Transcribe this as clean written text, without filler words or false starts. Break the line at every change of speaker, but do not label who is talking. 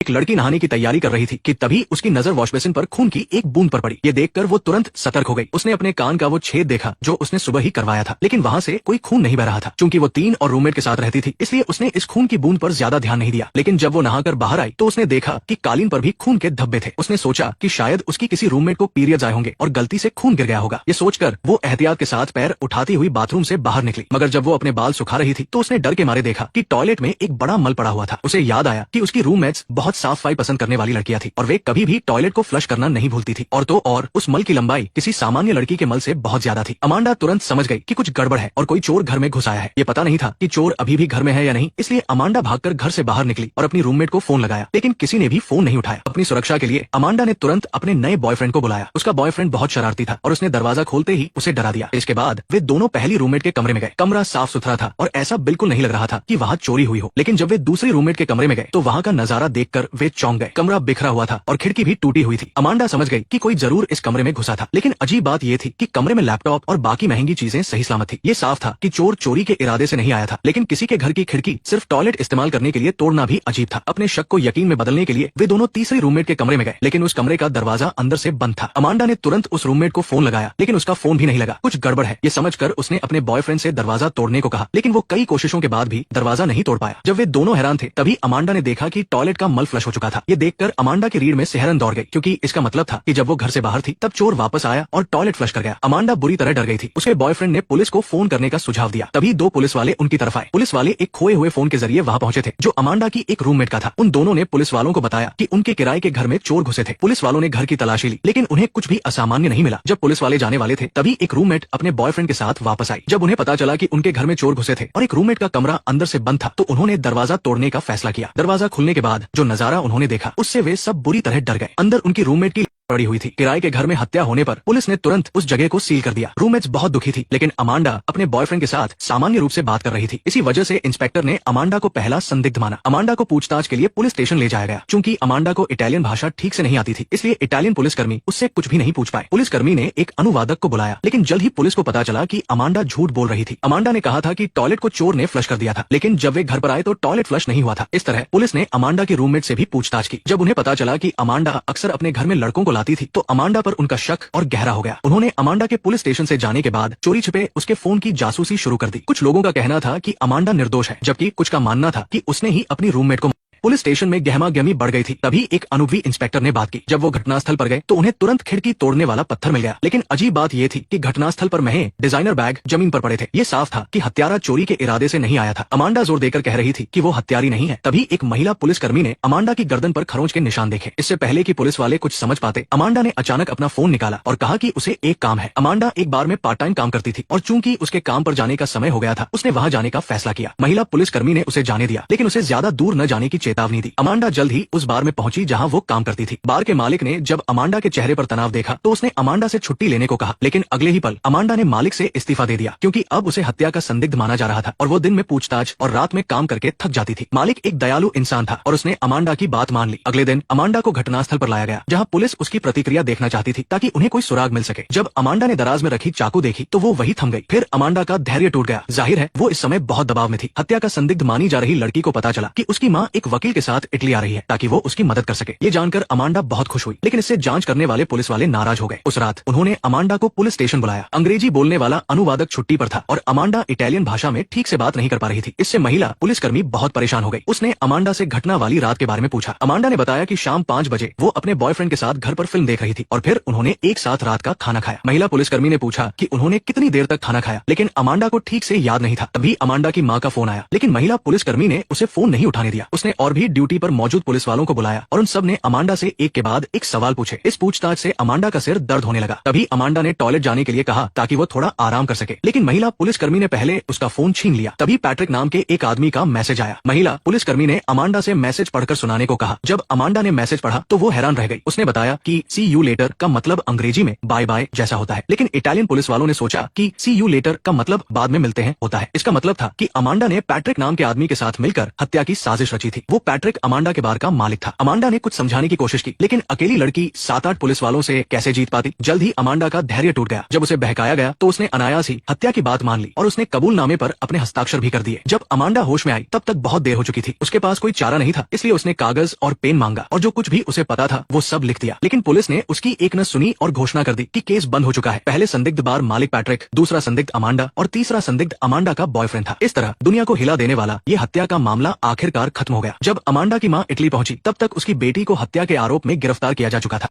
एक लड़की नहाने की तैयारी कर रही थी कि तभी उसकी नजर वॉश बेसिन पर खून की एक बूंद पर पड़ी। ये देखकर वो तुरंत सतर्क हो गई। उसने अपने कान का वो छेद देखा जो उसने सुबह ही करवाया था, लेकिन वहाँ से कोई खून नहीं बह रहा था। चूंकि वो 3 और रूममेट के साथ रहती थी, इसलिए उसने इस खून की बूंद पर ज्यादा ध्यान नहीं दिया। लेकिन जब वो नहाकर बाहर आई तो उसने देखा कि कालीन पर भी खून के धब्बे थे। उसने सोचा कि शायद उसकी किसी रूममेट को पीरियड्स आए होंगे और गलती से खून गिर गया होगा। ये सोचकर वो एहतियात के साथ पैर उठाती हुई बाथरूम से बाहर निकली, मगर जब वो अपने बाल सुखा रही थी तो उसने डर के मारे देखा कि टॉयलेट में एक बड़ा मल पड़ा हुआ था। उसे याद आया कि उसकी रूममेट्स बहुत साफ सफाई पसंद करने वाली लड़कियां थी और वे कभी भी टॉयलेट को फ्लश करना नहीं भूलती थी। और तो और उस मल की लंबाई किसी सामान्य लड़की के मल से बहुत ज्यादा थी। अमांडा तुरंत समझ गई कि कुछ गड़बड़ है और कोई चोर घर में घुस आया है। ये पता नहीं था कि चोर अभी भी घर में है या नहीं, इसलिए अमांडा भागकर घर से बाहर निकली और अपनी रूममेट को फोन लगाया, लेकिन किसी ने भी फोन नहीं उठाया। अपनी सुरक्षा के लिए अमांडा ने तुरंत अपने नए बॉयफ्रेंड को बुलाया। उसका बॉयफ्रेंड बहुत शरारती था और उसने दरवाजा खोलते ही उसे डरा दिया। इसके बाद वे दोनों पहली रूममेट के कमरे में गए। कमरा साफ सुथरा था और ऐसा बिल्कुल नहीं लग रहा था कि वहाँ चोरी हुई हो। लेकिन जब वे दूसरी रूममेट के कमरे में गए तो वहाँ का नजारा देखकर वे चौंक गए। कमरा बिखरा हुआ था और खिड़की भी टूटी हुई थी। अमांडा समझ गई कि कोई जरूर इस कमरे में घुसा था, लेकिन अजीब बात यह थी कि कमरे में लैपटॉप और बाकी महंगी चीजें सही सलामत थी। ये साफ था कि चोर चोरी के इरादे से नहीं आया था, लेकिन किसी के घर की खिड़की सिर्फ टॉयलेट इस्तेमाल करने के लिए तोड़ना भी अजीब था। अपने शक को यकीन में बदलने के लिए वे दोनों तीसरी रूममेट के कमरे में गए, लेकिन उस कमरे का दरवाजा अंदर से बंद था। अमांडा ने तुरंत उस रूममेट को फोन लगाया, लेकिन उसका फोन भी नहीं लगा। कुछ गड़बड़ है ये समझकर उसने अपने बॉयफ्रेंड से दरवाजा तोड़ने को कहा, लेकिन वो कई कोशिशों के बाद भी दरवाजा नहीं तोड़ पाया। जब वे दोनों हैरान थे तभी अमांडा ने देखा कि टॉयलेट का मल फ्लश हो चुका था। ये देखकर अमांडा की रीढ़ में सिहरन दौड़ गई, क्योंकि इसका मतलब था कि जब वो घर से बाहर थी तब चोर वापस आया और टॉयलेट फ्लश कर गया। अमांडा बुरी तरह डर गई थी। उसके बॉयफ्रेंड ने पुलिस को फोन करने का सुझाव दिया। तभी 2 पुलिस वाले उनकी तरफ आए। पुलिस वाले एक खोए हुए फोन के जरिए वहां पहुंचे थे जो अमांडा की एक रूममेट का था। उन दोनों ने पुलिस वालों को बताया कि उनके किराए के घर में चोर घुसे थे। पुलिस वालों ने घर की तलाशी ली, लेकिन उन्हें कुछ भी असामान्य नहीं मिला। जब पुलिस वाले जाने वाले थे तभी एक रूममेट अपने बॉयफ्रेंड के साथ वापस आई। जब उन्हें पता चला कि उनके घर में चोर घुसे थे और एक रूममेट का कमरा अंदर से बंद था तो उन्होंने दरवाजा तोड़ने का फैसला किया। दरवाजा खुलने के बाद जो नजारा उन्होंने देखा उससे वे सब बुरी तरह डर गए। अंदर उनकी रूममेट की पड़ी हुई थी। किराए के घर में हत्या होने पर पुलिस ने तुरंत उस जगह को सील कर दिया। रूममेट्स बहुत दुखी थी, लेकिन अमांडा अपने बॉयफ्रेंड के साथ सामान्य रूप से बात कर रही थी। इसी वजह से इंस्पेक्टर ने अमांडा को पहला संदिग्ध माना। अमांडा को पूछताछ के लिए पुलिस स्टेशन ले जाया गया। चूंकि अमांडा को इटालियन भाषा ठीक से नहीं आती थी, इसलिए इटालियन पुलिसकर्मी उससे कुछ भी नहीं पूछ पाए। पुलिसकर्मी ने एक अनुवादक को बुलाया, लेकिन जल्द ही पुलिस को पता चला कि अमांडा झूठ बोल रही थी। अमांडा ने कहा था कि टॉयलेट को चोर ने फ्लश कर दिया था, लेकिन जब वे घर पर आए तो टॉयलेट फ्लश नहीं हुआ था। इस तरह पुलिस ने अमांडा के रूममेट से भी पूछताछ की। जब उन्हें पता चला कि अमांडा अक्सर अपने घर में लड़कों को लाती थी तो अमांडा पर उनका शक और गहरा हो गया। उन्होंने अमांडा के पुलिस स्टेशन से जाने के बाद चोरी छिपे उसके फोन की जासूसी शुरू कर दी। कुछ लोगों का कहना था कि अमांडा निर्दोष है, जबकि कुछ का मानना था कि उसने ही अपनी रूममेट को। पुलिस स्टेशन में गहमागहमी बढ़ गई थी। तभी एक अनुभवी इंस्पेक्टर ने बात की। जब वो घटनास्थल पर गए तो उन्हें तुरंत खिड़की तोड़ने वाला पत्थर मिल गया, लेकिन अजीब बात यह थी कि घटनास्थल पर महंगे डिजाइनर बैग जमीन पर पड़े थे। ये साफ था कि हत्यारा चोरी के इरादे से नहीं आया था। अमांडा जोर देकर कह रही थी कि वो हत्यारी नहीं है। तभी एक महिला पुलिसकर्मी ने अमांडा की गर्दन पर खरोंच के निशान देखे। इससे पहले कि पुलिस वाले कुछ समझ पाते, अमांडा ने अचानक अपना फोन निकाला और कहा कि उसे एक काम है। अमांडा एक बार में पार्ट टाइम काम करती थी और चूंकि उसके काम पर जाने का समय हो गया था, उसने वहां जाने का फैसला किया। महिला पुलिसकर्मी ने उसे जाने दिया, लेकिन उसे ज्यादा दूर न जाने की चेतावनी दी। अमांडा जल्द ही उस बार में पहुंची जहां वो काम करती थी। बार के मालिक ने जब अमांडा के चेहरे पर तनाव देखा तो उसने अमांडा से छुट्टी लेने को कहा, लेकिन अगले ही पल अमांडा ने मालिक से इस्तीफा दे दिया, क्योंकि अब उसे हत्या का संदिग्ध माना जा रहा था और वो दिन में पूछताछ और रात में काम करके थक जाती थी। मालिक एक दयालु इंसान था और उसने अमांडा की बात मान ली। अगले दिन अमांडा को घटनास्थल पर लाया गया, जहाँ पुलिस उसकी प्रतिक्रिया देखना चाहती थी ताकि उन्हें कोई सुराग मिल सके। जब अमांडा ने दराज में रखी चाकू देखी तो वो वही थम गई। फिर अमांडा का धैर्य टूट गया। जाहिर है वो इस समय बहुत दबाव में थी। हत्या का संदिग्ध मानी जा रही लड़की को पता चला कि उसकी माँ एक वकील के साथ इटली आ रही है ताकि वो उसकी मदद कर सके। ये जानकर अमांडा बहुत खुश हुई, लेकिन इससे जांच करने वाले पुलिस वाले नाराज हो गए। उस रात उन्होंने अमांडा को पुलिस स्टेशन बुलाया। अंग्रेजी बोलने वाला अनुवादक छुट्टी पर था और अमांडा इटालियन भाषा में ठीक से बात नहीं कर पा रही थी। इससे महिला पुलिसकर्मी बहुत परेशान हो गई। उसने अमांडा से घटना वाली रात के बारे में पूछा। अमांडा ने बताया कि शाम 5 बजे वो अपने बॉयफ्रेंड के साथ घर पर फिल्म देख रही थी और फिर उन्होंने एक साथ रात का खाना खाया। महिला पुलिसकर्मी ने पूछा कि उन्होंने कितनी देर तक खाना खाया, लेकिन अमांडा को ठीक से याद नहीं था। तभी अमांडा की माँ का फोन आया, लेकिन महिला पुलिसकर्मी ने उसे फोन नहीं उठाने दिया। उसने और भी ड्यूटी पर मौजूद पुलिस वालों को बुलाया और उन सब ने अमांडा से एक के बाद एक सवाल पूछे। इस पूछताछ से अमांडा का सिर दर्द होने लगा। तभी अमांडा ने टॉयलेट जाने के लिए कहा ताकि वो थोड़ा आराम कर सके, लेकिन महिला पुलिसकर्मी ने पहले उसका फोन छीन लिया। तभी पैट्रिक नाम के एक आदमी का मैसेज आया। महिला पुलिसकर्मी ने अमांडा से मैसेज पढ़कर सुनाने को कहा। जब अमांडा ने मैसेज पढ़ा तो वो हैरान रह गई। उसने बताया कि सी यू लेटर का मतलब अंग्रेजी में बाय बाय जैसा होता है, लेकिन इटालियन पुलिस वालों ने सोचा कि सी यू लेटर का मतलब बाद में मिलते हैं होता है। इसका मतलब था कि अमांडा ने पैट्रिक नाम के आदमी के साथ मिलकर हत्या की साजिश रची थी। वो वो पैट्रिक अमांडा के बार का मालिक था। अमांडा ने कुछ समझाने की कोशिश की, लेकिन अकेली लड़की 7-8 पुलिस वालों से कैसे जीत पाती। जल्द ही अमांडा का धैर्य टूट गया। जब उसे बहकाया गया तो उसने अनायास ही हत्या की बात मान ली और उसने कबूलनामे पर अपने हस्ताक्षर भी कर दिए। जब अमांडा होश में आई तब तक बहुत देर हो चुकी थी। उसके पास कोई चारा नहीं था, इसलिए उसने कागज और पेन मांगा और जो कुछ भी उसे पता था वो सब लिख दिया। लेकिन पुलिस ने उसकी एक न सुनी और घोषणा कर दी कि केस बंद हो चुका है। पहले संदिग्ध बार मालिक पैट्रिक, दूसरा संदिग्ध अमांडा और तीसरा संदिग्ध अमांडा का बॉयफ्रेंड था। इस तरह दुनिया को हिला देने वाला ये हत्या का मामला आखिरकार खत्म हो गया। जब अमांडा की मां इटली पहुंची तब तक उसकी बेटी को हत्या के आरोप में गिरफ्तार किया जा चुका था।